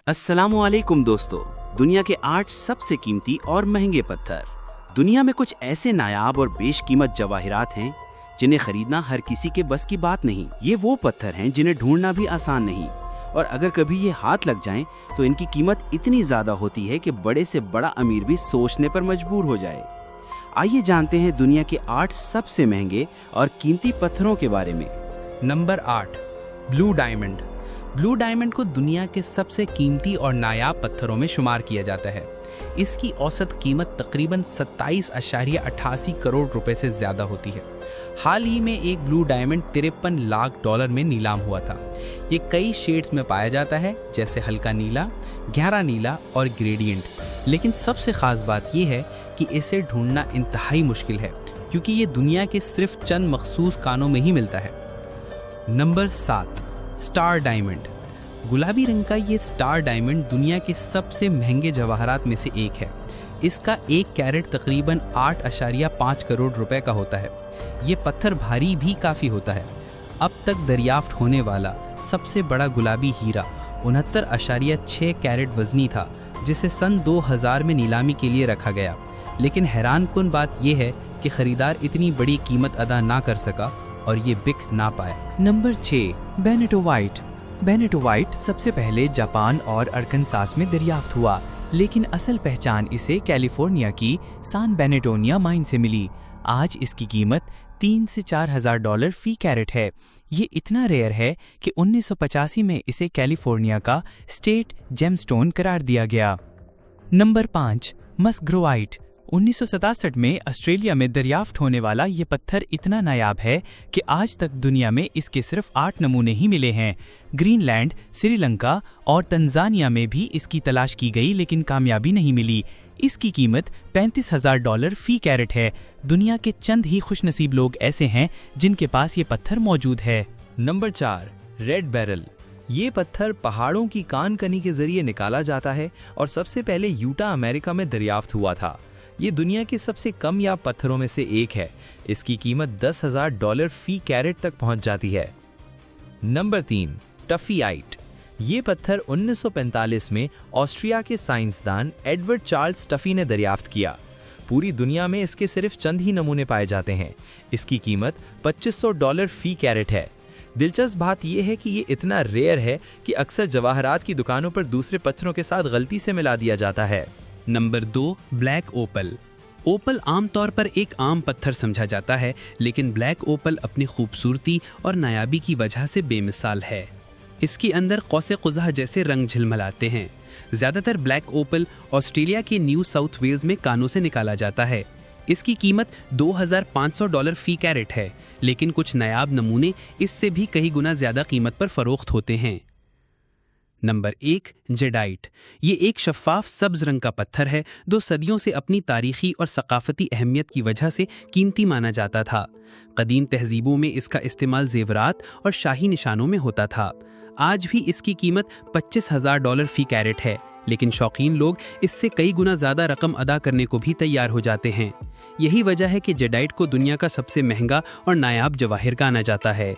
अस्सलामुअलैकुम दोस्तों। दुनिया के 8 सबसे कीमती और महंगे पत्थर। दुनिया में कुछ ऐसे नायाब और बेशकीमत जवाहिरात हैं जिन्हें खरीदना हर किसी के बस की बात नहीं। ये वो पत्थर हैं जिन्हें ढूंढना भी आसान नहीं, और अगर कभी ये हाथ लग जाएं तो इनकी कीमत इतनी ज्यादा होती है कि बड़े से बड़ा अमीर भी सोचने पर मजबूर हो जाए। आइए जानते हैं दुनिया के 8 सबसे महंगे और कीमती पत्थरों के बारे में। Number 8, blue diamond. Blue diamond को दुनिया के सबसे कीमती और नायाब पत्थरों में शुमार किया जाता है। इसकी औसत कीमत तकरीबन 27.88 करोड़ रुपए से ज्यादा होती है। हाल ही में एक ब्लू डायमंड 53 लाख डॉलर में नीलाम हुआ था। ये कई शेड्स में पाया जाता है, जैसे हल्का नीला, गहरा नीला और ग्रेडियंट। लेकिन सबसे खास बात यह है कि इसे ढूंढना इंतहाई मुश्किल है, क्योंकि ये दुनिया के सिर्फ चंद मखसूस कानों में ही मिलता है। Number 7, star diamond. गुलाबी रंग का ये स्टार डायमंड दुनिया के सबसे महंगे जवाहरात में से एक है। इसका 1 कैरेट तकरीबन 8.5 करोड़ रुपए का होता है। ये पत्थर भारी भी काफ़ी होता है। अब तक दरियाफ्त होने वाला सबसे बड़ा गुलाबी हीरा 69.6 कैरेट वजनी था, जिसे सन 2000 में नीलामी के लिए रखा गया। लेकिन हैरानकुन बात यह है कि खरीदार इतनी बड़ी कीमत अदा ना कर सका और ये बिक ना पाए। नंबर 6, बेनेटोवाइट। बेनेटोवाइट सबसे पहले जापान और अरकानसास में दरियाफ्त हुआ, लेकिन असल पहचान इसे कैलिफोर्निया की सान बेनेटोनिया माइन से मिली। आज इसकी कीमत 3 से 4 हज़ार डॉलर फी कैरेट है। ये इतना रेयर है कि 1985 में इसे कैलिफोर्निया का स्टेट जेमस्टोन करार दिया गया। नंबर 5, मस्ग्रोवाइट। 1967 में ऑस्ट्रेलिया में दरियाफ्त होने वाला ये पत्थर इतना नायाब है कि आज तक दुनिया में इसके सिर्फ 8 नमूने ही मिले हैं। ग्रीनलैंड, श्रीलंका और तंजानिया में भी इसकी तलाश की गई, लेकिन कामयाबी नहीं मिली। इसकी कीमत 35,000 डॉलर फी कैरेट है। दुनिया के चंद ही खुशनसीब लोग ऐसे हैं जिनके पास ये पत्थर मौजूद है। Number 4, red barrel. ये पत्थर पहाड़ों की कान कनी के जरिए निकाला जाता है और सबसे पहले यूटा, अमेरिका में दरियाफ्त हुआ था। ये दुनिया के सबसे कम याब पत्थरों में से एक है। इसकी कीमत 10,000 डॉलर फी कैरेट तक पहुंच जाती है। नंबर 3, टफीआइट। ये पत्थर 1945 में ऑस्ट्रिया के साइंसदान एडवर्ड चार्ल्स टफी ने दरियाफ्त किया। पूरी दुनिया में इसके सिर्फ चंद ही नमूने पाए जाते हैं। इसकी कीमत 2500 डॉलर फी कैरेट है। दिलचस्प बात यह है कि ये इतना रेयर है कि अक्सर जवाहरात की दुकानों पर दूसरे पत्थरों के साथ गलती से मिला दिया जाता है। नंबर 2, ब्लैक ओपल। ओपल आमतौर पर एक आम पत्थर समझा जाता है, लेकिन ब्लैक ओपल अपनी खूबसूरती और नायाबी की वजह से बेमिसाल है। इसके अंदर कौसे कुज़ा जैसे रंग झिलमिलाते हैं। ज़्यादातर ब्लैक ओपल ऑस्ट्रेलिया के न्यू साउथ वेल्स में कानों से निकाला जाता है। इसकी कीमत 2500 डॉलर फी कैरेट है, लेकिन कुछ नायाब नमूने इससे भी कई गुना ज़्यादा कीमत पर फरोख्त होते हैं। Number 1, jadeite. ये एक शफ़ाफ सब्ज रंग का पत्थर है जो सदियों से अपनी तारीखी और सकाफती अहमियत की वजह से कीमती माना जाता था। कदीम तहजीबों में इसका इस्तेमाल जेवरात और शाही निशानों में होता था। आज भी इसकी कीमत 25,000 डॉलर फी कैरेट है, लेकिन शौकीन लोग इससे कई गुना ज़्यादा रकम अदा करने को भी तैयार हो जाते हैं। यही वजह है कि जेडाइट को दुनिया का सबसे महंगा और नायाब जवाहिर माना जाता है।